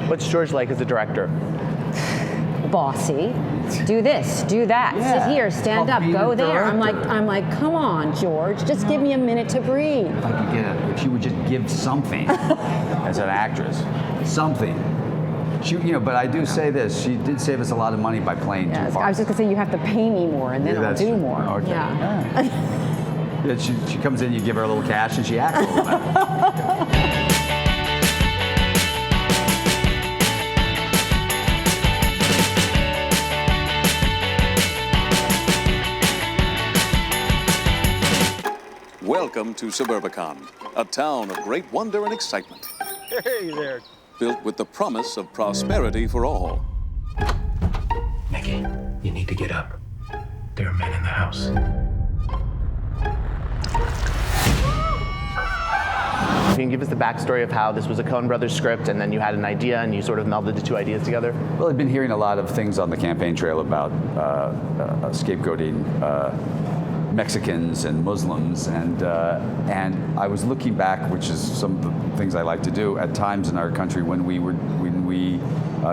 What's George like as a director? Bossy. Do this, do that, sit here, stand up, go there. I'm like, come on, George, just give me a minute to breathe. If she would just give something as an actress, something. But I do say this, she did save us a lot of money by playing two parts. I was just gonna say you have to pay me more and then I'll do more. Okay. Yeah. She comes in, you give her a little cash and she acts a little better. Welcome to Suburbicon, a town of great wonder and excitement. Hey there. Built with the promise of prosperity for all. Nikki, you need to get up. There are men in the house. Can you give us the backstory of how this was a Coen Brothers script and then you had an idea and you sort of melded the two ideas together? Well, I've been hearing a lot of things on the campaign trail about scapegoating Mexicans and Muslims, and I was looking back, which is some of the things I like to do at times in our country when we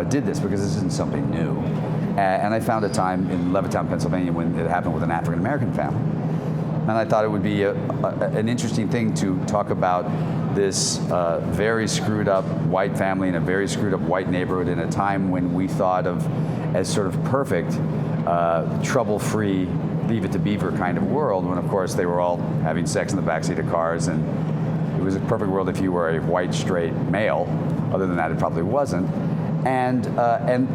did this, because this isn't something new. And I found a time in Levittown, Pennsylvania, when it happened with an African American family, and I thought it would be an interesting thing to talk about this very screwed up white family in a very screwed up white neighborhood in a time when we thought of as sort of perfect, trouble-free, Leave It to Beaver kind of world, when of course they were all having sex in the backseat of cars, and it was a perfect world if you were a white straight male. Other than that, it probably wasn't. And then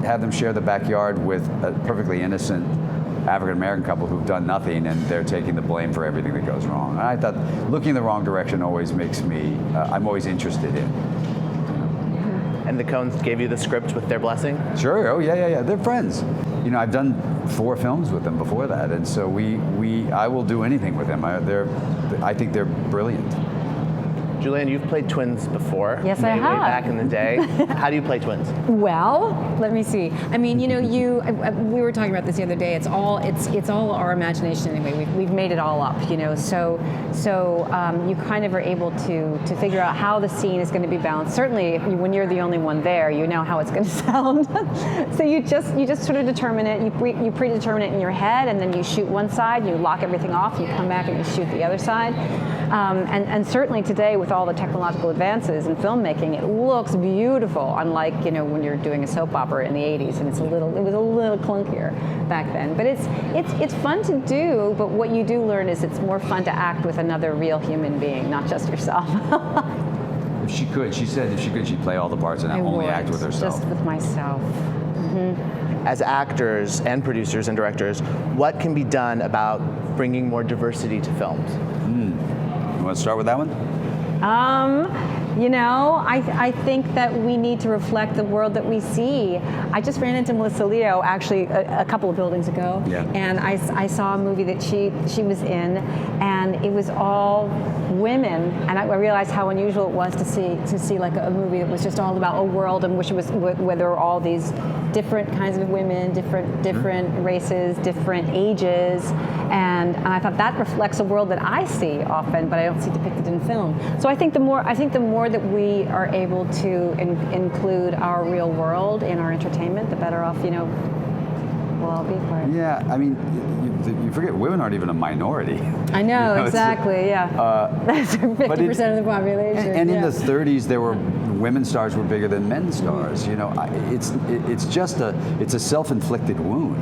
have them share the backyard with a perfectly innocent African American couple who've done nothing, and they're taking the blame for everything that goes wrong. And I thought looking in the wrong direction always makes me. I'm always interested in. And the Coens gave you the script with their blessing? Sure. Oh yeah. They're friends. I've done 4 films with them before that, and so I will do anything with them. I think they're brilliant. Julianne, you've played twins before. Yes, I have. Way back in the day. How do you play twins? Well, let me see. I mean, we were talking about this the other day. It's all our imagination anyway. We've made it all up, So you kind of are able to figure out how the scene is going to be balanced. Certainly, when you're the only one there, you know how it's going to sound. So you just sort of determine it. You predetermine it in your head, and then you shoot one side. You lock everything off. You come back and you shoot the other side. And certainly today, with all the technological advances in filmmaking, it looks beautiful, unlike when you're doing a soap opera in the 80s, and it was a little clunkier back then. But it's fun to do, but what you do learn is it's more fun to act with another real human being, not just yourself. If she could, she said if she could, she'd play all the parts and only act with herself. Just with myself. Mm-hmm. As actors and producers and directors, what can be done about bringing more diversity to films? You want to start with that one? I think that we need to reflect the world that we see. I just ran into Melissa Leo actually a couple of buildings ago, and I saw a movie that she was in, and it was all women, and I realized how unusual it was to see like a movie that was just all about a world in which it was where there were all these different kinds of women, different races, different ages, and I thought that reflects a world that I see often, but I don't see depicted in film. So I think the more that we are able to include our real world in our entertainment, the better off we'll all be for it. Yeah, I mean, you forget women aren't even a minority. I know, exactly. That's 50% of the population. And in the 30s, there were women stars were bigger than men stars. It's a self-inflicted wound.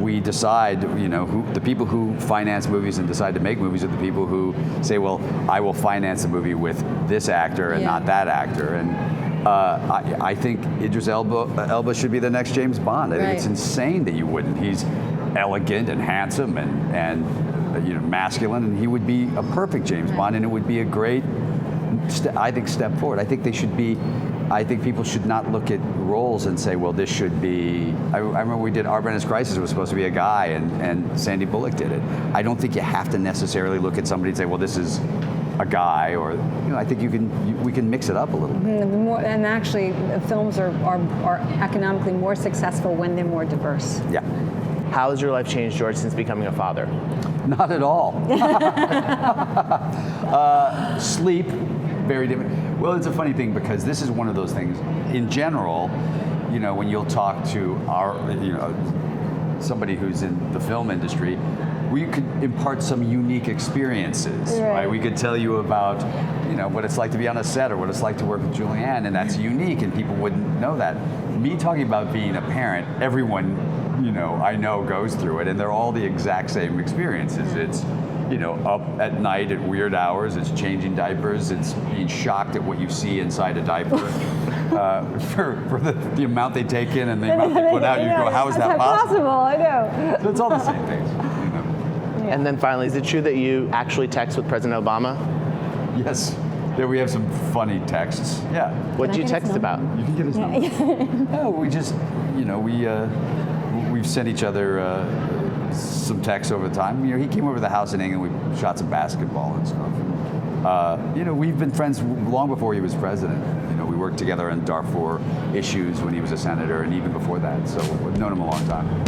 We decide, who the people who finance movies and decide to make movies are the people who say, well, I will finance a movie with this actor and not that actor. And I think Idris Elba should be the next James Bond. I think it's insane that you wouldn't. He's elegant and handsome and masculine, and he would be a perfect James Bond, and it would be a great, step forward. I think people should not look at roles and say, well, this should be. I remember we did Our Brennan's Crisis. It was supposed to be a guy, and Sandy Bullock did it. I don't think you have to necessarily look at somebody and say, well, this is a guy, or I think we can mix it up a little bit. And actually, films are economically more successful when they're more diverse. Yeah. How has your life changed, George, since becoming a father? Not at all. Sleep, very different. Well, it's a funny thing because this is one of those things. In general, you know, when you'll talk to somebody who's in the film industry, we could impart some unique experiences, right? We could tell you about, you know, what it's like to be on a set or what it's like to work with Julianne, and that's unique, and people wouldn't know that. Me talking about being a parent, everyone, you know, I know goes through it, and they're all the exact same experiences. It's, you know, up at night at weird hours, it's changing diapers, it's being shocked at what you see inside a diaper. For the amount they take in and the amount they put out, you go, how is that possible? I know. So it's all the same things. You know? And then finally, is it true that you actually text with President Obama? Yes. There we have some funny texts. Yeah. What do you text about? You can get his number. No, we just, you know, we've sent each other some texts over time. You know, he came over to the house in England. We shot some basketball and stuff. You know, we've been friends long before he was president. You know, we worked together on Darfur issues when he was a senator, and even before that. So we've known him a long time.